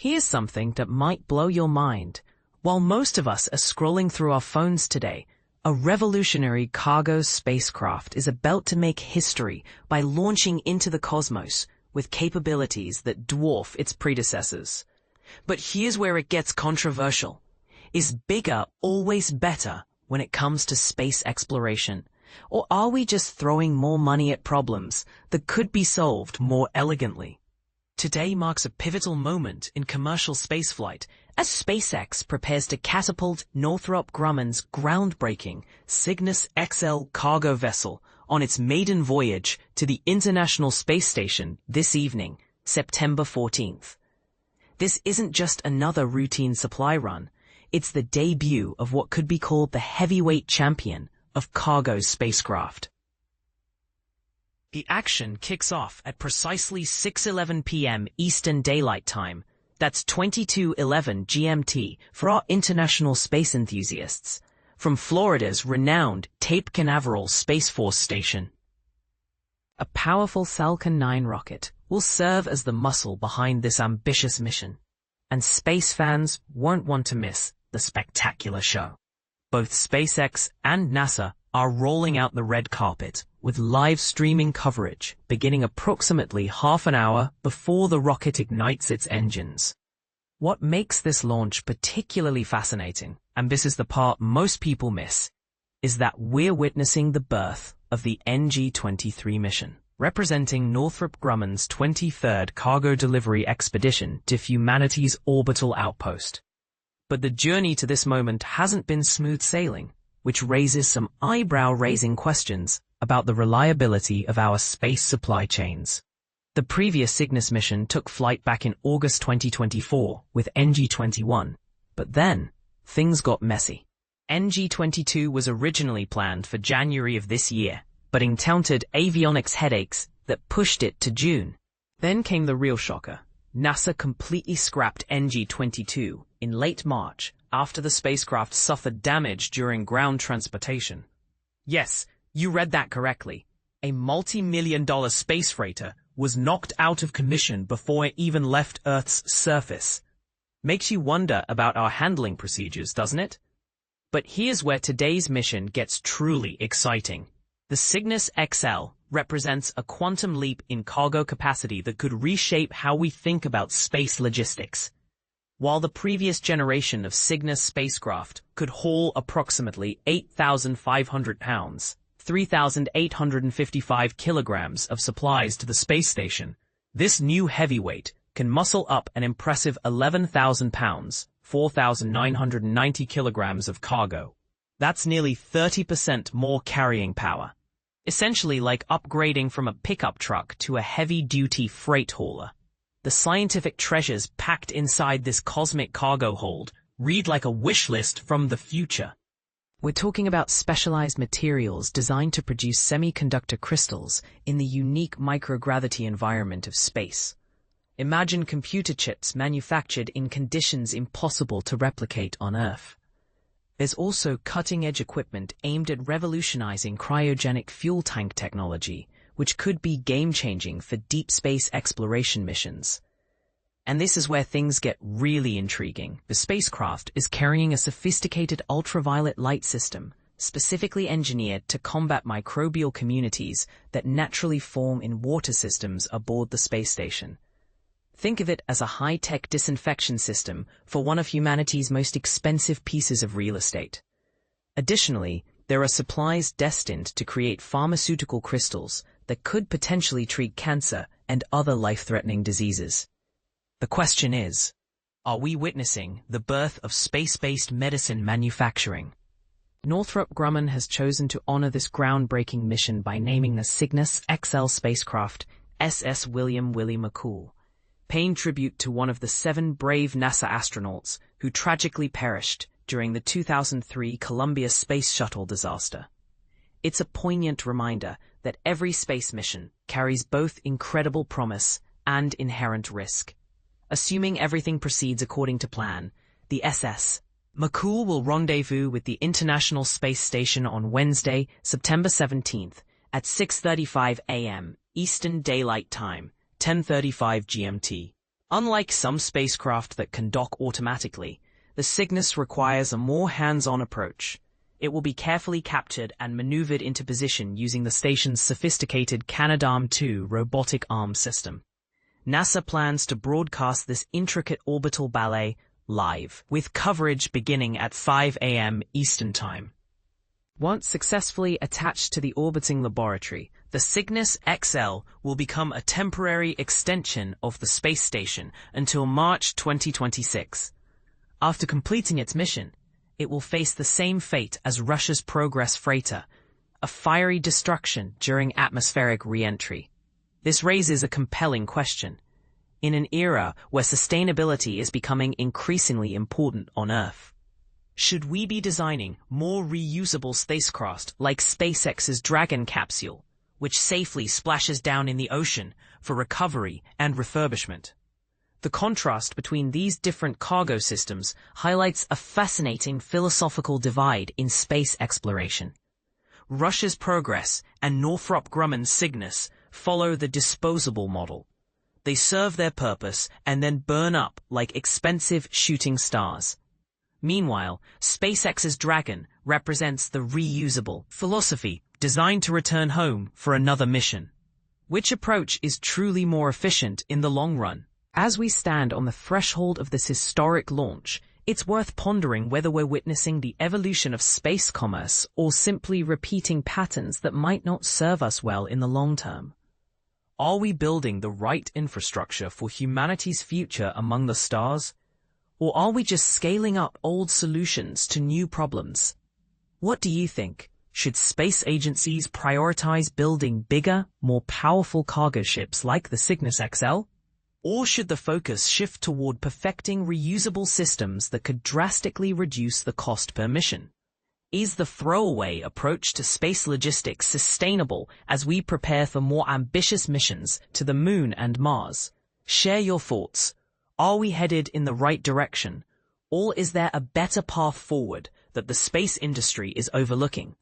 Here's something that might blow your mind. While most of us are scrolling through our phones today, a revolutionary cargo spacecraft is about to make history by launching into the cosmos with capabilities that dwarf its predecessors. But here's where it gets controversial. Is bigger always better when it comes to space exploration? Or are we just throwing more money at problems that could be solved more elegantly? Today marks a pivotal moment in commercial spaceflight as SpaceX prepares to catapult Northrop Grumman's groundbreaking Cygnus XL cargo vessel on its maiden voyage to the International Space Station this evening, September 14th. This isn't just another routine supply run. It's the debut of what could be called the heavyweight champion of cargo spacecraft. The action kicks off at precisely 6:11 p.m. Eastern Daylight Time. That's 22:11 GMT for our international space enthusiasts, from Florida's renowned Cape Canaveral Space Force Station. A powerful Falcon 9 rocket will serve as the muscle behind this ambitious mission, and space fans won't want to miss the spectacular show. Both SpaceX and NASA are rolling out the red carpet with live streaming coverage beginning approximately half an hour before the rocket ignites its engines. What makes this launch particularly fascinating, and this is the part most people miss, is that we're witnessing the birth of the NG-23 mission, representing Northrop Grumman's 23rd cargo delivery expedition to humanity's orbital outpost. But the journey to this moment hasn't been smooth sailing, which raises some eyebrow-raising questions about the reliability of our space supply chains. The previous Cygnus mission took flight back in August 2024 with NG-21, but then things got messy. NG-22 was originally planned for January of this year, but encountered avionics headaches that pushed it to June. Then came the real shocker. NASA completely scrapped NG-22 in late March after the spacecraft suffered damage during ground transportation. Yes, you read that correctly. A multi-million-dollar space freighter was knocked out of commission before it even left Earth's surface. Makes you wonder about our handling procedures, doesn't it? But here's where today's mission gets truly exciting. The Cygnus XL represents a quantum leap in cargo capacity that could reshape how we think about space logistics. While the previous generation of Cygnus spacecraft could haul approximately 8,500 pounds, 3,855 kilograms of supplies to the space station, this new heavyweight can muscle up an impressive 11,000 pounds, 4,990 kilograms of cargo. That's nearly 30% more carrying power. Essentially like upgrading from a pickup truck to a heavy-duty freight hauler. The scientific treasures packed inside this cosmic cargo hold read like a wish list from the future. We're talking about specialized materials designed to produce semiconductor crystals in the unique microgravity environment of space. Imagine computer chips manufactured in conditions impossible to replicate on Earth. There's also cutting-edge equipment aimed at revolutionizing cryogenic fuel tank technology, which could be game-changing for deep space exploration missions. And this is where things get really intriguing. The spacecraft is carrying a sophisticated ultraviolet light system, specifically engineered to combat microbial communities that naturally form in water systems aboard the space station. Think of it as a high-tech disinfection system for one of humanity's most expensive pieces of real estate. Additionally, there are supplies destined to create pharmaceutical crystals that could potentially treat cancer and other life-threatening diseases. The question is, are we witnessing the birth of space-based medicine manufacturing? Northrop Grumman has chosen to honor this groundbreaking mission by naming the Cygnus XL spacecraft SS Willie McCool, paying tribute to one of the 7 brave NASA astronauts who tragically perished during the 2003 Columbia Space Shuttle disaster. It's a poignant reminder that every space mission carries both incredible promise and inherent risk. Assuming everything proceeds according to plan, the SS McCool will rendezvous with the International Space Station on Wednesday, September 17th at 6:35 a.m. Eastern Daylight Time, 10:35 GMT. Unlike some spacecraft that can dock automatically, the Cygnus requires a more hands-on approach. It will be carefully captured and maneuvered into position using the station's sophisticated Canadarm2 robotic arm system. NASA plans to broadcast this intricate orbital ballet live, with coverage beginning at 5 a.m. Eastern Time. Once successfully attached to the orbiting laboratory, the Cygnus XL will become a temporary extension of the space station until March 2026. After completing its mission, it will face the same fate as Russia's Progress freighter, a fiery destruction during atmospheric re-entry. This raises a compelling question. In an era where sustainability is becoming increasingly important on Earth, should we be designing more reusable spacecraft like SpaceX's Dragon capsule, which safely splashes down in the ocean for recovery and refurbishment? The contrast between these different cargo systems highlights a fascinating philosophical divide in space exploration. Russia's Progress and Northrop Grumman's Cygnus follow the disposable model. They serve their purpose and then burn up like expensive shooting stars. Meanwhile, SpaceX's Dragon represents the reusable philosophy, designed to return home for another mission. Which approach is truly more efficient in the long run? As we stand on the threshold of this historic launch, it's worth pondering whether we're witnessing the evolution of space commerce or simply repeating patterns that might not serve us well in the long term. Are we building the right infrastructure for humanity's future among the stars? Or are we just scaling up old solutions to new problems? What do you think? Should space agencies prioritize building bigger, more powerful cargo ships like the Cygnus XL? Or should the focus shift toward perfecting reusable systems that could drastically reduce the cost per mission? Is the throwaway approach to space logistics sustainable as we prepare for more ambitious missions to the Moon and Mars? Share your thoughts. Are we headed in the right direction? Or is there a better path forward that the space industry is overlooking?